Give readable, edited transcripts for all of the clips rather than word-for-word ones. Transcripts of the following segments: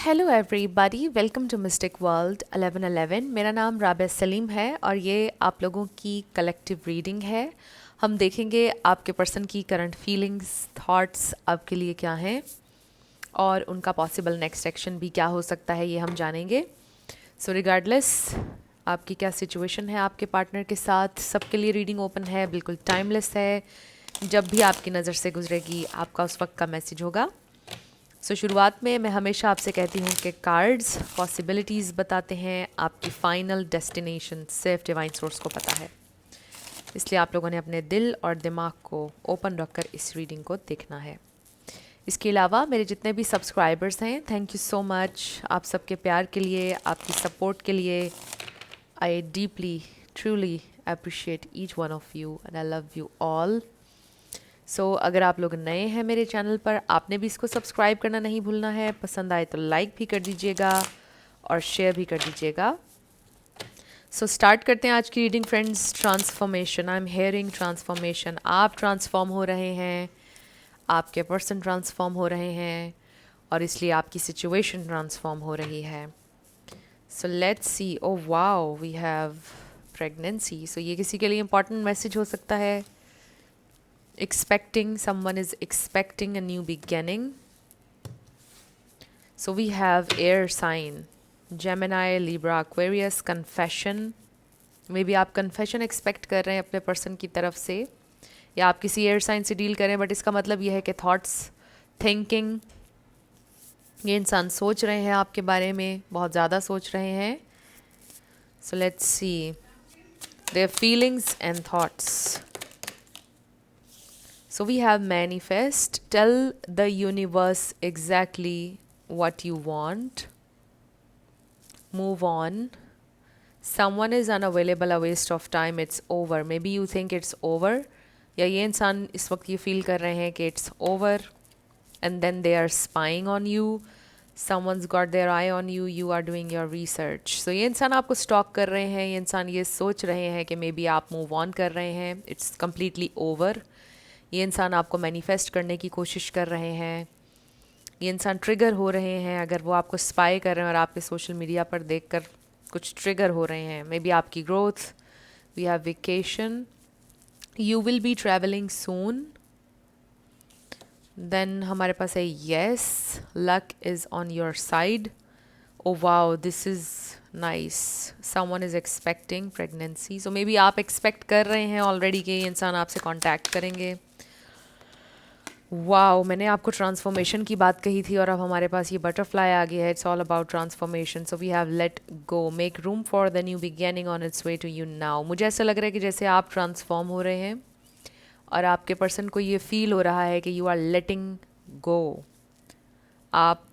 Hello everybody, welcome to mystic world 1111। मेरा नाम राबिया सलीम है और ये आप लोगों की कलेक्टिव रीडिंग है। हम देखेंगे आपके पर्सन की करंट फीलिंग्स, थॉट्स आपके लिए क्या हैं और उनका पॉसिबल नेक्स्ट एक्शन भी क्या हो सकता है, ये हम जानेंगे। सो रिगार्डलेस आपकी क्या सिचुएशन है आपके पार्टनर के साथ, सबके लिए रीडिंग ओपन है, बिल्कुल टाइमलेस है। जब भी आपकी नज़र से गुजरेगी आपका उस वक्त का मैसेज होगा। शुरुआत में मैं हमेशा आपसे कहती हूँ कि कार्ड्स पॉसिबिलिटीज़ बताते हैं, आपकी फाइनल डेस्टिनेशन सिर्फ डिवाइन सोर्स को पता है। इसलिए आप लोगों ने अपने दिल और दिमाग को ओपन रखकर इस रीडिंग को देखना है। इसके अलावा मेरे जितने भी सब्सक्राइबर्स हैं, थैंक यू सो मच आप सबके प्यार के लिए, आपकी सपोर्ट के लिए। I deeply truly appreciate each one of you and I love you all. अगर आप लोग नए हैं मेरे चैनल पर, आपने भी इसको सब्सक्राइब करना नहीं भूलना है। पसंद आए तो लाइक भी कर दीजिएगा और शेयर भी कर दीजिएगा। स्टार्ट करते हैं आज की reading friends. Transformation, I am hearing transformation. आप ट्रांसफॉर्म हो रहे हैं, आपके पर्सन ट्रांसफॉर्म हो रहे हैं और इसलिए आपकी सिचुएशन ट्रांसफॉर्म हो रही है। So let's see. Oh wow, we have pregnancy. ये किसी के लिए इंपॉर्टेंट मैसेज हो सकता है। Expecting, someone is expecting a new beginning. So we have air sign, Gemini, Libra, Aquarius, confession. Maybe आप confession expect कर रहे हैं अपने person की तरफ से, या आप किसी air sign से deal करें, बट इसका मतलब यह है कि thoughts, thinking, ये इंसान सोच रहे हैं आपके बारे में, बहुत ज़्यादा सोच रहे हैं. So let's see their feelings and thoughts. So we have manifest. Tell the universe exactly what you want. Move on. Someone is unavailable, a waste of time, it's over. Maybe you think it's over. या ये इंसान इस वक्त ये feel कर रहे हैं कि it's over and then they are spying on you. Someone's got their eye on you. You are doing your research. So ये इंसान आपको स्टॉक कर रहे हैं, ये इंसान ये सोच रहे हैं कि मे बी आप मूव ऑन कर रहे हैं, इट्स कम्प्लीटली ओवर. ये इंसान आपको मैनिफेस्ट करने की कोशिश कर रहे हैं. ये इंसान ट्रिगर हो रहे हैं अगर वो आपको स्पाई कर रहे हैं और आपके सोशल मीडिया पर देखकर कुछ ट्रिगर हो रहे हैं. मे बी आपकी growth. We have vacation. You will be travelling soon. Then हमारे पास है yes, luck is on your side. Oh wow, this is nice. Someone is expecting pregnancy. So may be आप expect कर रहे हैं already कि ये इंसान आपसे कॉन्टैक्ट करेंगे. वाओ, मैंने आपको ट्रांसफॉर्मेशन की बात कही थी और अब हमारे पास ये बटरफ्लाई आ गया है. It's all about transformation. So we have let go, make room for the new beginning on its way to you now. मुझे ऐसा लग रहा है कि जैसे आप ट्रांसफॉर्म हो रहे हैं और आपके पर्सन को ये फील हो रहा है कि यू आर लेटिंग गो. आप,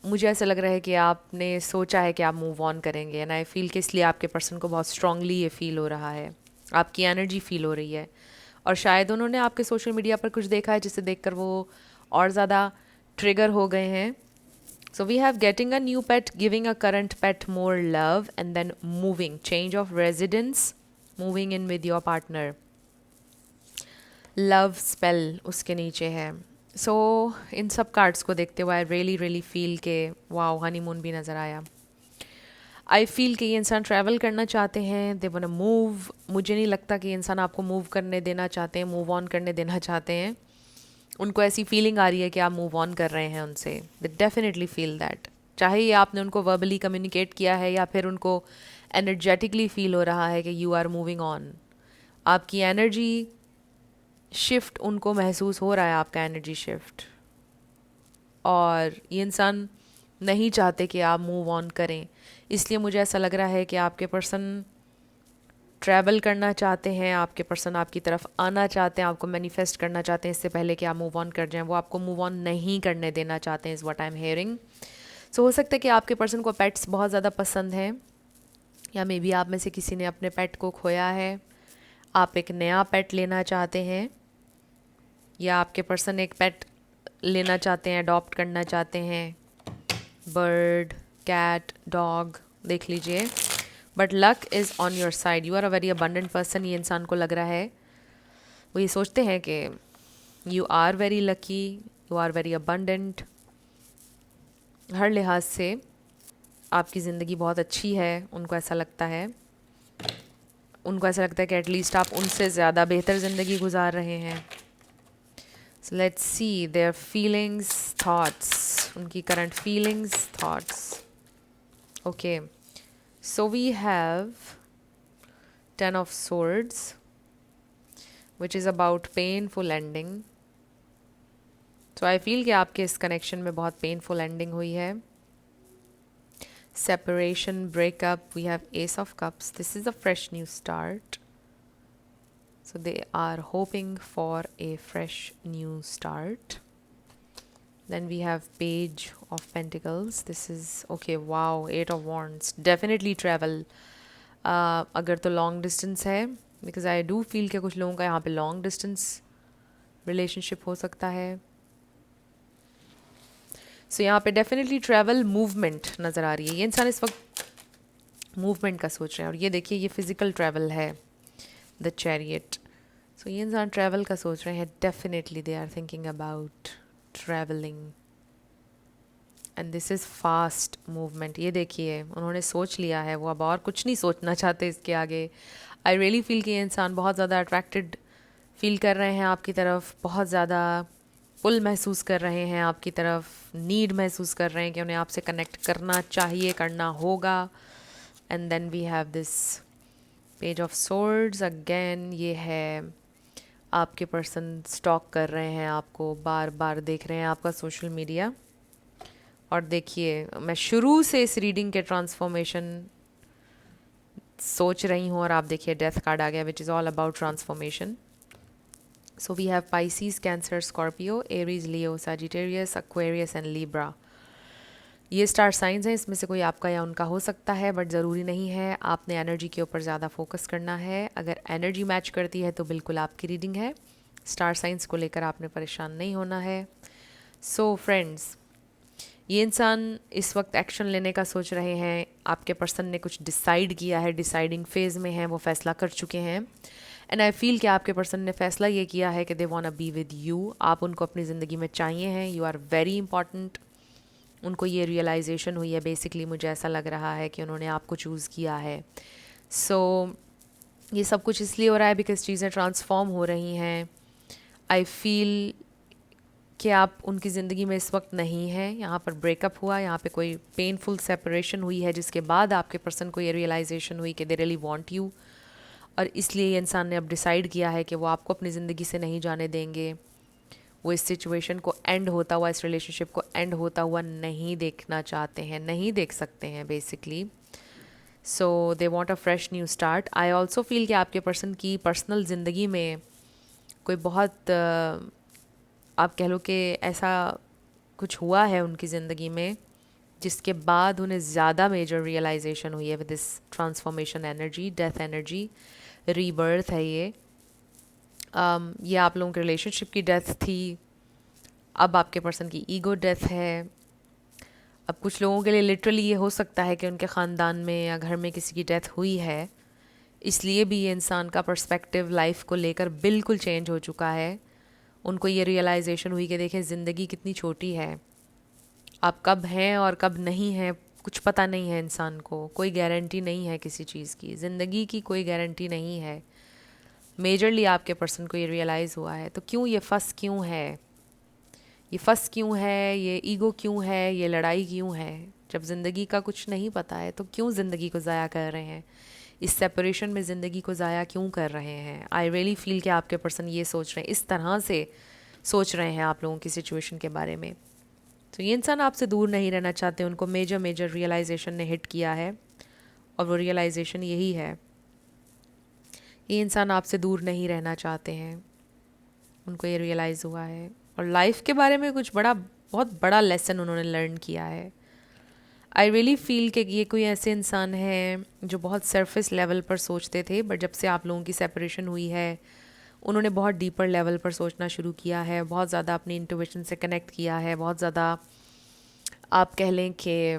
मुझे ऐसा लग रहा है कि आपने सोचा है कि आप मूव ऑन करेंगे, एंड आई फील कि इसलिए आपके पर्सन को बहुत स्ट्रांगली ये फील हो रहा है. आपकी एनर्जी फील हो रही है और शायद उन्होंने आपके सोशल मीडिया पर कुछ देखा है जिसे देखकर वो और ज़्यादा ट्रिगर हो गए हैं. So we have getting a new pet, giving a current pet more love and then moving, change of residence, moving in with your partner. Love spell उसके नीचे है. इन सब कार्ड्स को देखते हुए आई रियली रियली फील के wow, honeymoon भी नज़र आया. आई फील कि ये इंसान ट्रैवल करना चाहते हैं, दे वांट टू मूव. मुझे नहीं लगता कि इंसान आपको मूव करने देना चाहते हैं, मूव ऑन करने देना चाहते हैं. उनको ऐसी फीलिंग आ रही है कि आप मूव ऑन कर रहे हैं उनसे. They definitely feel that. चाहे ये आपने उनको वर्बली कम्युनिकेट किया है या फिर उनको एनर्जेटिकली फील हो रहा है कि यू आर मूविंग ऑन. आपकी एनर्जी शिफ्ट उनको महसूस हो रहा है, आपका एनर्जी शिफ्ट. और ये इंसान नहीं चाहते कि आप मूव ऑन करें. इसलिए मुझे ऐसा लग रहा है कि आपके पर्सन ट्रैवल करना चाहते हैं, आपके पर्सन आपकी तरफ आना चाहते हैं, आपको मैनिफेस्ट करना चाहते हैं इससे पहले कि आप मूव ऑन कर जाएं. वो आपको मूव ऑन नहीं करने देना चाहते हैं, is what I am hearing. हो सकता है कि आपके पर्सन को पेट्स बहुत ज़्यादा पसंद हैं, या मे बी आप में से किसी ने अपने पेट को खोया है, आप एक नया पेट लेना चाहते हैं, या आपके पर्सन एक पेट लेना चाहते हैं, अडॉप्ट करना चाहते हैं. बर्ड, कैट, डॉग, देख लीजिए. But luck is on your side. You are a very abundant person. ये इंसान को लग रहा है, वो ये सोचते हैं कि you are very lucky, you are very abundant. हर लिहाज से आपकी ज़िंदगी बहुत अच्छी है, उनको ऐसा लगता है। उनको ऐसा लगता है कि एटलीस्ट आप उनसे ज़्यादा बेहतर ज़िंदगी गुजार रहे हैं। So let's see their feelings, thoughts, उनकी current feelings, thoughts. Okay, so we have 10 of Swords, which is about painful ending. So I feel कि आपके इस कनेक्शन में बहुत पेनफुल एंडिंग हुई है। Separation, breakup, we have Ace of Cups. This is a fresh new start. So they are hoping for a fresh new start. Then we have Page of Pentacles. This is, okay, wow, 8 of Wands. Definitely travel. अगर तो long distance है, because I do feel कि कुछ लोगों का यहाँ पे long distance relationship हो सकता है। सो यहाँ पे डेफिनेटली ट्रैवल, मूवमेंट नज़र आ रही है। ये इंसान इस वक्त मूवमेंट का सोच रहे हैं, और ये देखिए ये फिज़िकल ट्रैवल है, द चैरियट। सो ये इंसान ट्रैवल का सोच रहे हैं। Definitely they are thinking about travelling, and this is fast movement. ये देखिए उन्होंने सोच लिया है, वो अब और कुछ नहीं सोचना चाहते इसके आगे। आई रियली फील कि ये इंसान बहुत ज़्यादा अट्रैक्टेड फील कर रहे हैं आपकी तरफ, बहुत ज़्यादा पुल महसूस कर रहे हैं आपकी तरफ, नीड महसूस कर रहे हैं कि उन्हें आपसे कनेक्ट करना चाहिए, करना होगा। And then we have this page of swords again. ये है आपके पर्सन स्टॉक कर रहे हैं आपको, बार बार देख रहे हैं आपका सोशल मीडिया। और देखिए मैं शुरू से इस रीडिंग के ट्रांसफॉर्मेशन सोच रही हूँ, और आप देखिए डेथ कार्ड आ गया, which is all about transformation. So we have Pisces, Cancer, Scorpio, Aries, Leo, Sagittarius, Aquarius and Libra. ये स्टार साइंस हैं, इसमें से कोई आपका या उनका हो सकता है, बट ज़रूरी नहीं है। आपने एनर्जी के ऊपर ज़्यादा फोकस करना है। अगर एनर्जी मैच करती है तो बिल्कुल आपकी रीडिंग है। स्टार साइंस को लेकर आपने परेशान नहीं होना है। सो फ्रेंड्स, ये इंसान इस वक्त एक्शन लेने का सोच रहे हैं। आपके पर्सन ने कुछ डिसाइड किया है, डिसाइडिंग फेज़ में है, वो फैसला कर चुके हैं। एंड आई फील कि आपके पर्सन ने फैसला ये किया है कि they want to be with you. आप उनको अपनी ज़िंदगी में चाहिए हैं, यू आर वेरी इंपॉर्टेंट। उनको ये रियलाइजेशन हुई है, बेसिकली मुझे ऐसा लग रहा है कि उन्होंने आपको चूज़ किया है। सो ये सब कुछ इसलिए हो रहा है बिकॉज चीज़ें ट्रांसफॉर्म हो रही हैं। आई फील कि आप उनकी ज़िंदगी में इस वक्त नहीं हैं। यहाँ पर ब्रेकअप हुआ, यहाँ पे कोई पेनफुल सेपरेशन हुई है, जिसके बाद आपके पर्सन को ये रियलाइजेशन हुई कि दे रियली वांट यू, और इसलिए ये इंसान ने अब डिसाइड किया है कि वो आपको अपनी ज़िंदगी से नहीं जाने देंगे। वो इस सिचुएशन को एंड होता हुआ, इस रिलेशनशिप को एंड होता हुआ नहीं देखना चाहते हैं, नहीं देख सकते हैं basically. So they want a fresh new start. I also feel कि आपके पर्सन की पर्सनल ज़िंदगी में कोई बहुत आप कह लो कि ऐसा कुछ हुआ है उनकी ज़िंदगी में जिसके बाद उन्हें ज़्यादा मेजर रियलाइजेशन हुई है with this transformation energy, death energy, rebirth है ये। ये आप लोगों के रिलेशनशिप की डेथ थी, अब आपके पर्सन की ईगो डेथ है। अब कुछ लोगों के लिए लिटरली ये हो सकता है कि उनके ख़ानदान में या घर में किसी की डेथ हुई है, इसलिए भी ये इंसान का पर्सपेक्टिव लाइफ को लेकर बिल्कुल चेंज हो चुका है। उनको ये रियलाइजेशन हुई कि देखें ज़िंदगी कितनी छोटी है, आप कब हैं और कब नहीं हैं कुछ पता नहीं है इंसान को, कोई गारंटी नहीं है किसी चीज़ की, ज़िंदगी की कोई गारंटी नहीं है। मेजरली आपके पर्सन को ये रियलाइज़ हुआ है। तो क्यों ये फंस क्यों है, ये फंस क्यों है, ये ईगो क्यों है, ये लड़ाई क्यों है? जब ज़िंदगी का कुछ नहीं पता है तो क्यों ज़िंदगी को ज़ाया कर रहे हैं, इस सेपरेशन में ज़िंदगी को ज़ाया क्यों कर रहे हैं? आई रियली फील कि आपके पर्सन ये सोच रहे हैं, इस तरह से सोच रहे हैं आप लोगों की सिचुएशन के बारे में। तो ये इंसान आपसे दूर नहीं रहना चाहते, उनको मेजर मेजर रियलाइजेशन ने हिट किया है, और वो रियलाइजेशन यही है, ये इंसान आपसे दूर नहीं रहना चाहते हैं, उनको ये रियलाइज़ हुआ है। और लाइफ के बारे में कुछ बहुत बड़ा लेसन उन्होंने लर्न किया है। आई रियली फील कि ये कोई ऐसे इंसान है जो बहुत सरफेस लेवल पर सोचते थे, बट जब से आप लोगों की सेपरेशन हुई है उन्होंने बहुत डीपर लेवल पर सोचना शुरू किया है, बहुत ज़्यादा अपनी इंट्यूशन से कनेक्ट किया है, बहुत ज़्यादा आप कह लें कि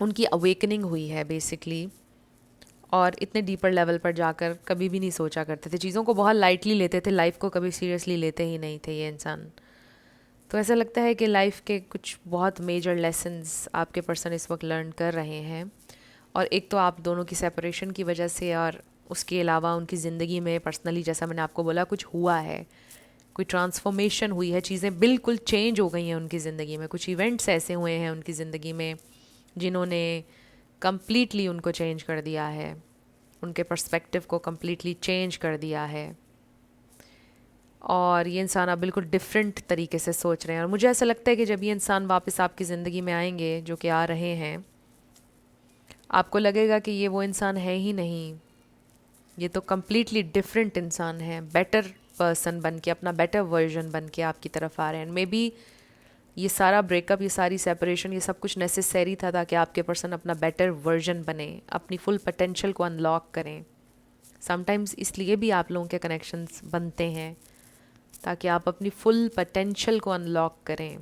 उनकी अवेकनिंग हुई है बेसिकली। और इतने डीपर लेवल पर जाकर कभी भी नहीं सोचा करते थे, चीज़ों को बहुत लाइटली लेते थे, लाइफ को कभी सीरियसली लेते ही नहीं थे ये इंसान। तो ऐसा लगता है कि लाइफ के कुछ बहुत मेजर लेसन्स आपके पर्सन इस वक्त लर्न कर रहे हैं। और एक तो आप दोनों की सेपरेशन की वजह से, और उसके अलावा उनकी ज़िंदगी में पर्सनली, जैसा मैंने आपको बोला, कुछ हुआ है, कोई ट्रांसफॉर्मेशन हुई है, चीज़ें बिल्कुल चेंज हो गई हैं उनकी ज़िंदगी में। कुछ इवेंट्स ऐसे हुए हैं उनकी ज़िंदगी में जिन्होंने कम्प्लीटली उनको चेंज कर दिया है, उनके पर्सपेक्टिव को कम्प्लीटली चेंज कर दिया है। और ये इंसान अब बिल्कुल डिफरेंट तरीके से सोच रहे हैं। और मुझे ऐसा लगता है कि जब ये इंसान वापस आपकी ज़िंदगी में आएंगे, जो कि आ रहे हैं, आपको लगेगा कि ये वो इंसान है ही नहीं, ये तो कम्प्लीटली डिफरेंट इंसान है, बेटर पर्सन बन के, अपना बेटर वर्जन बन के आपकी तरफ आ रहे हैं। मे बी ये सारा ब्रेकअप, ये सारी सेपरेशन, ये सब कुछ नेसेसरी था ताकि आपके पर्सन अपना बेटर वर्जन बने, अपनी फुल पोटेंशियल को अनलॉक करें। समटाइम्स इसलिए भी आप लोगों के कनेक्शंस बनते हैं ताकि आप अपनी फुल पोटेंशियल को अनलॉक करें,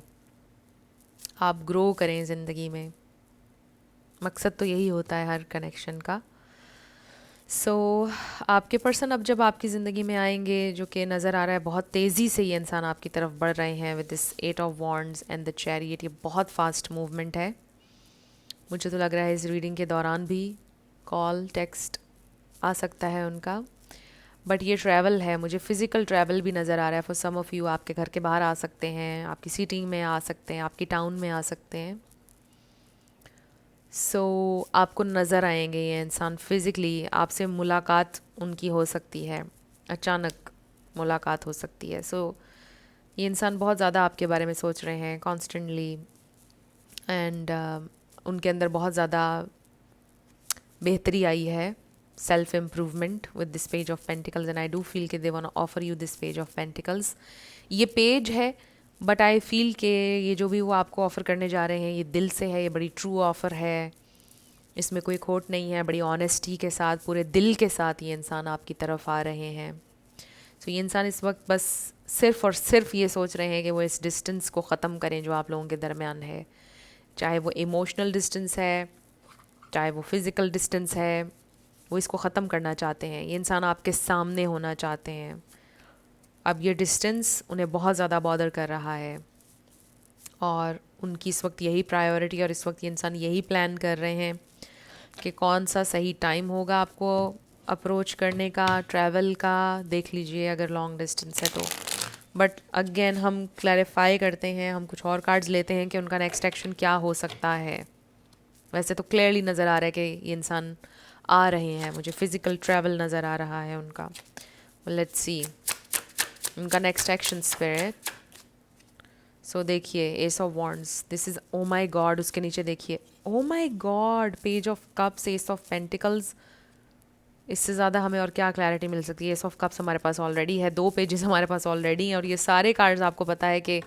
आप ग्रो करें ज़िंदगी में। मकसद तो यही होता है हर कनेक्शन का। सो आपके पर्सन अब जब आपकी ज़िंदगी में आएंगे, जो कि नज़र आ रहा है बहुत तेज़ी से ये इंसान आपकी तरफ बढ़ रहे हैं with this 8 of wands and the chariot. ये बहुत फास्ट मूवमेंट है। मुझे तो लग रहा है इस रीडिंग के दौरान भी कॉल, टेक्स्ट आ सकता है उनका। बट ये ट्रैवल है, मुझे फ़िज़िकल ट्रैवल भी नज़र आ रहा है। फॉर सम ऑफ़ यू आपके घर के बाहर आ सकते हैं, आपकी सिटी में आ सकते हैं, आपकी टाउन में आ सकते हैं। सो आपको नज़र आएंगे ये इंसान फिज़िकली, आपसे मुलाकात उनकी हो सकती है, अचानक मुलाकात हो सकती है। सो ये इंसान बहुत ज़्यादा आपके बारे में सोच रहे हैं कॉन्स्टेंटली, एंड उनके अंदर बहुत ज़्यादा बेहतरी आई है, self improvement with this page of pentacles. And I do feel कि they want to offer you this page of pentacles. ये पेज है, बट आई फील कि ये जो भी वो आपको ऑफ़र करने जा रहे हैं, ये दिल से है, ये बड़ी ट्रू ऑफ़र है, इसमें कोई खोट नहीं है। बड़ी ऑनेस्टी के साथ, पूरे दिल के साथ ये इंसान आपकी तरफ आ रहे हैं। सो ये इंसान इस वक्त बस सिर्फ़ और सिर्फ ये सोच रहे हैं कि वो इस डिस्टेंस को ख़त्म करें जो आप लोगों के दरमियान है, चाहे वो इमोशनल डिस्टेंस है, चाहे वो फिज़िकल डिस्टेंस है, वो इसको ख़त्म करना चाहते हैं। ये इंसान आपके सामने होना चाहते हैं। अब ये डिस्टेंस उन्हें बहुत ज़्यादा बॉदर कर रहा है, और उनकी इस वक्त यही प्रायोरिटी, और इस वक्त ये इंसान यही प्लान कर रहे हैं कि कौन सा सही टाइम होगा आपको अप्रोच करने का, ट्रैवल का। देख लीजिए अगर लॉन्ग डिस्टेंस है तो। बट अगेन हम क्लैरिफाई करते हैं, हम कुछ और कार्ड्स लेते हैं कि उनका नेक्स्ट एक्शन क्या हो सकता है। वैसे तो क्लियरली नज़र आ रहा है कि ये इंसान आ रहे हैं, मुझे फ़िज़िकल ट्रैवल नज़र आ रहा है उनका। लेट्स सी उनका नेक्स्ट एक्शन स्पिरिट। सो देखिए ace of wands, this is oh my God. उसके नीचे देखिए oh my God, page of cups, ace of pentacles. इससे ज़्यादा हमें और क्या क्लैरिटी मिल सकती है। एस ऑफ कप्स हमारे पास ऑलरेडी है, 2 पेजेस हमारे पास ऑलरेडी हैं, और ये सारे कार्ड्स आपको पता है कि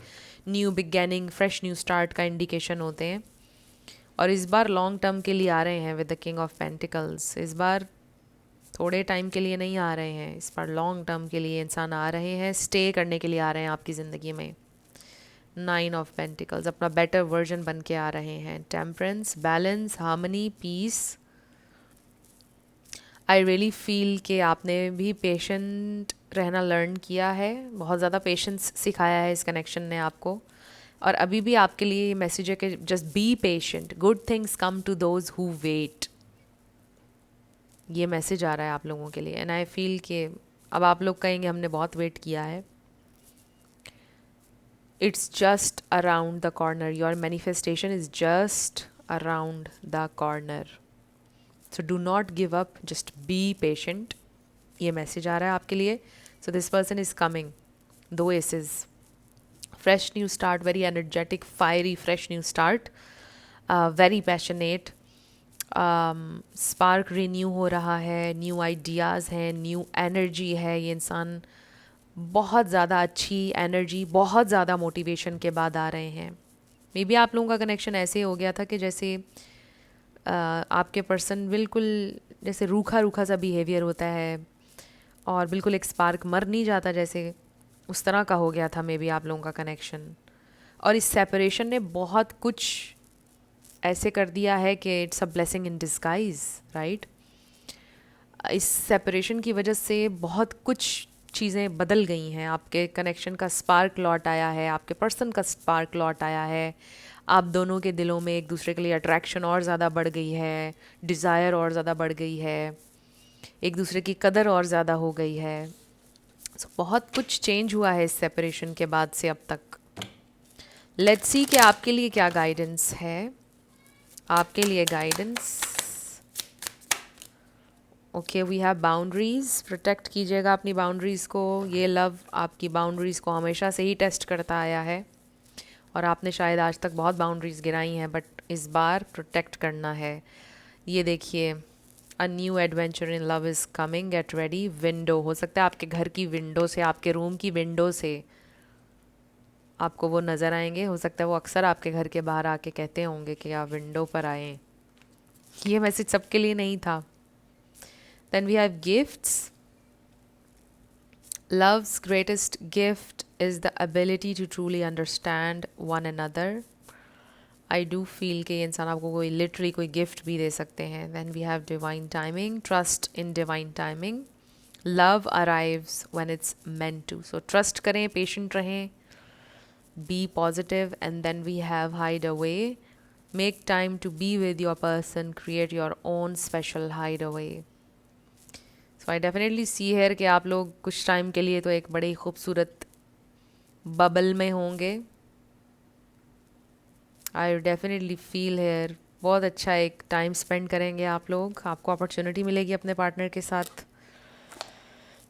न्यू बिगैनिंग, फ्रेश न्यू स्टार्ट का इंडिकेशन होते हैं। और इस बार लॉन्ग टर्म के लिए आ रहे हैं with the king of pentacles. इस बार थोड़े टाइम के लिए नहीं आ रहे हैं, इस बार लॉन्ग टर्म के लिए इंसान आ रहे हैं, स्टे करने के लिए आ रहे हैं आपकी ज़िंदगी में। 9 ऑफ पेंटिकल्स, अपना बेटर वर्जन बन के आ रहे हैं। Temperance, balance, harmony, peace. I really feel कि आपने भी पेशेंट रहना लर्न किया है, बहुत ज़्यादा पेशेंस सिखाया है इस कनेक्शन ने आपको। और अभी भी आपके लिए ये मैसेज है कि just be patient, good things come to those who wait. ये मैसेज आ रहा है आप लोगों के लिए। एंड आई फील कि अब आप लोग कहेंगे हमने बहुत वेट किया है। It's just around the corner, your manifestation is just around the corner. So do not give up, just be patient. ये मैसेज आ रहा है आपके लिए। So this person is coming, 2 aces, fresh new start, very energetic, fiery fresh new start, very passionate, spark renew हो रहा है, new ideas हैं, न्यू एनर्जी है। ये इंसान बहुत ज़्यादा अच्छी एनर्जी, बहुत ज़्यादा मोटिवेशन के बाद आ रहे हैं। मे बी आप लोगों का कनेक्शन ऐसे हो गया था कि जैसे आपके पर्सन बिल्कुल जैसे रूखा रूखा सा बिहेवियर होता है, और बिल्कुल एक स्पार्क मर नहीं जाता, जैसे उस तरह का हो गया था मे बी आप लोगों का कनेक्शन। और इस सेपरेशन ने बहुत कुछ ऐसे कर दिया है कि it's a blessing in disguise, right. इस सेपरेशन की वजह से बहुत कुछ चीज़ें बदल गई हैं, आपके कनेक्शन का स्पार्क लौट आया है, आपके पर्सन का स्पार्क लौट आया है, आप दोनों के दिलों में एक दूसरे के लिए अट्रैक्शन और ज़्यादा बढ़ गई है, डिज़ायर और ज़्यादा बढ़ गई है, एक दूसरे की कदर और ज़्यादा हो गई है। So, बहुत कुछ चेंज हुआ है इस सेपरेशन के बाद से अब तक। लेट्स सी कि आपके लिए क्या गाइडेंस है, आपके लिए guidance. Okay, we have boundaries. Protect कीजिएगा अपनी बाउंड्रीज़ को। ये लव आपकी बाउंड्रीज़ को हमेशा से ही टेस्ट करता आया है और आपने शायद आज तक बहुत बाउंड्रीज़ गिराई हैं, बट इस बार प्रोटेक्ट करना है। ये देखिए, a new adventure in love is coming, get ready. Window, हो सकता है आपके घर की विंडो से, आपके रूम की विंडो से आपको वो नज़र आएंगे। हो सकता है वो अक्सर आपके घर के बाहर आके कहते होंगे कि आप विंडो पर आएँ। ये मैसेज सबके लिए नहीं था। Then we have gifts. Love's greatest gift is the ability to truly understand one another. I do feel कि ये इंसान आपको कोई लिटरली कोई गिफ्ट भी दे सकते हैं. Then we have divine timing. Trust in divine timing. Love arrives when it's meant to. So trust करें, patient रहें, be positive, and then we have hideaway. Make time to be with your person. Create your own special hideaway. So I definitely see here कि आप लोग कुछ time के लिए तो एक बड़ी खूबसूरत बबल में होंगे। आई डेफिनेटली फील हेयर बहुत अच्छा एक टाइम स्पेंड करेंगे आप लोग। आपको अपॉर्चुनिटी मिलेगी अपने पार्टनर के साथ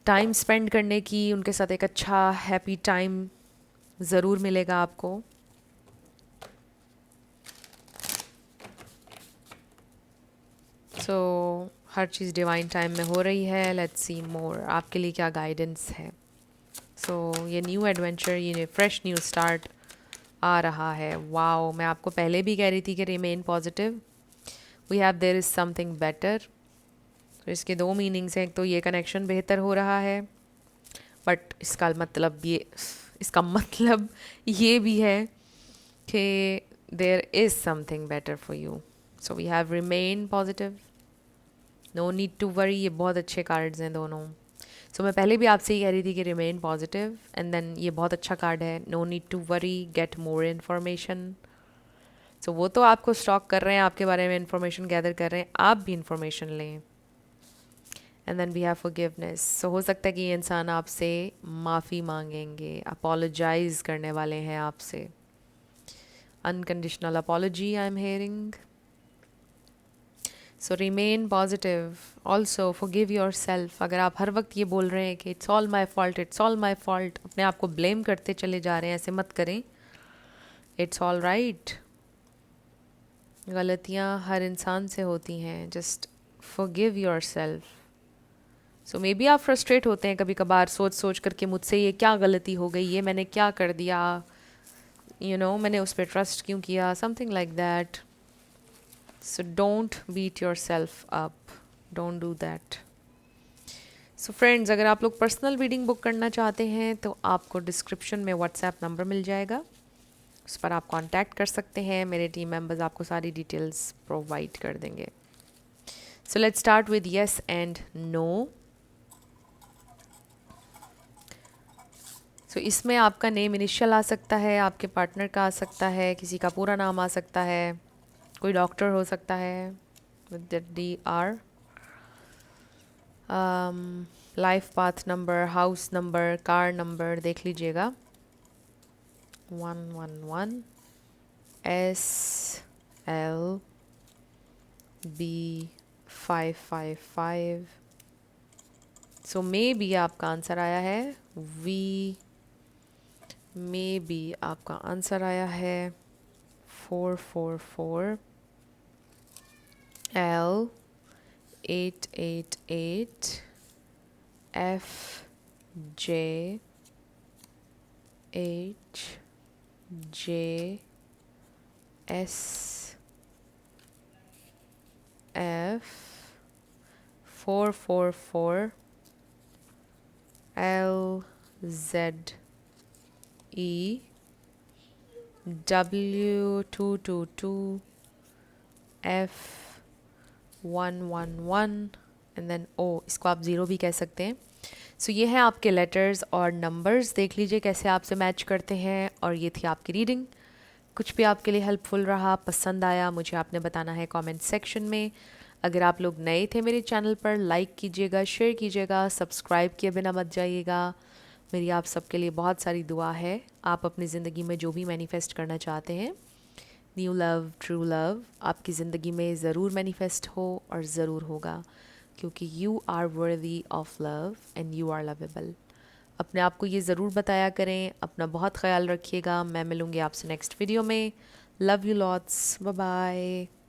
टाइम स्पेंड करने की, उनके साथ एक अच्छा हैप्पी टाइम ज़रूर मिलेगा आपको। सो हर चीज़ डिवाइन टाइम में हो रही है। लेट्स सी मोर, आपके लिए क्या गाइडेंस है। सो ये न्यू एडवेंचर, ये फ्रेश न्यू स्टार्ट आ रहा है। वाओ, मैं आपको पहले भी कह रही थी कि remain positive. We have there is something better. तो इसके दो मीनिंग्स हैं। एक तो ये कनेक्शन बेहतर हो रहा है, बट इसका मतलब ये भी है कि there is something better for you. So we have remain positive, no need to worry. ये बहुत अच्छे कार्ड्स हैं दोनों। सो मैं पहले भी आपसे ही कह रही थी कि रिमेन पॉजिटिव, एंड देन ये बहुत अच्छा कार्ड है, no need to worry, get more information. So वो तो आपको स्टॉक कर रहे हैं, आपके बारे में इन्फॉर्मेशन गैदर कर रहे हैं, आप भी इन्फॉर्मेशन लें। And then we have forgiveness. So हो सकता है कि ये इंसान आपसे माफ़ी मांगेंगे, अपोलोजाइज करने वाले हैं आपसे। Unconditional apology I am hearing. So remain positive. Also forgive your self. अगर आप हर वक्त ये बोल रहे हैं कि it's all my fault, it's all my fault, अपने आप को ब्लेम करते चले जा रहे हैं, ऐसे मत करें। It's all right. गलतियाँ हर इंसान से होती हैं। Just forgive your self. So may be आप फ्रस्ट्रेट होते हैं कभी कभार सोच सोच करके, मुझसे ये क्या गलती हो गई, ये मैंने क्या कर दिया, मैंने उस पर ट्रस्ट क्यों किया, something like that. So don't beat yourself up. Don't do that. So friends, अगर आप लोग पर्सनल रीडिंग बुक करना चाहते हैं तो आपको डिस्क्रिप्शन में व्हाट्सएप नंबर मिल जाएगा, उस पर आप कांटेक्ट कर सकते हैं। मेरे टीम मेंबर्स आपको सारी डिटेल्स प्रोवाइड कर देंगे। So let's start with yes and no. So इसमें आपका नेम इनिशियल आ सकता है, आपके पार्टनर का आ सकता है, किसी का पूरा नाम आ सकता है, कोई डॉक्टर हो सकता है with DR। Life path number, house number, car number देख लीजिएगा। 111 SLB 555। सो मे बी आपका आंसर आया है V। मे बी आपका आंसर आया है 444 L888 FJHJSF 444 LZE W222 F111 and then O। इसको आप ज़ीरो भी कह सकते हैं। सो ये हैं आपके लेटर्स और नंबर्स, देख लीजिए कैसे आपसे मैच करते हैं। और ये थी आपकी रीडिंग। कुछ भी आपके लिए हेल्पफुल रहा, पसंद आया, मुझे आपने बताना है कमेंट सेक्शन में। अगर आप लोग नए थे मेरे चैनल पर, लाइक कीजिएगा, शेयर कीजिएगा, सब्सक्राइब किए बिना मत जाइएगा। मेरी आप सबके लिए बहुत सारी दुआ है। आप अपनी ज़िंदगी में जो भी मैनिफेस्ट करना चाहते हैं, न्यू लव, ट्रू लव, आपकी ज़िंदगी में ज़रूर मैनिफेस्ट हो और ज़रूर होगा, क्योंकि you are worthy of love and you are lovable. अपने आप को ये ज़रूर बताया करें। अपना बहुत ख्याल रखिएगा। मैं मिलूँगी आपसे नेक्स्ट वीडियो में। Love you lots, bye bye.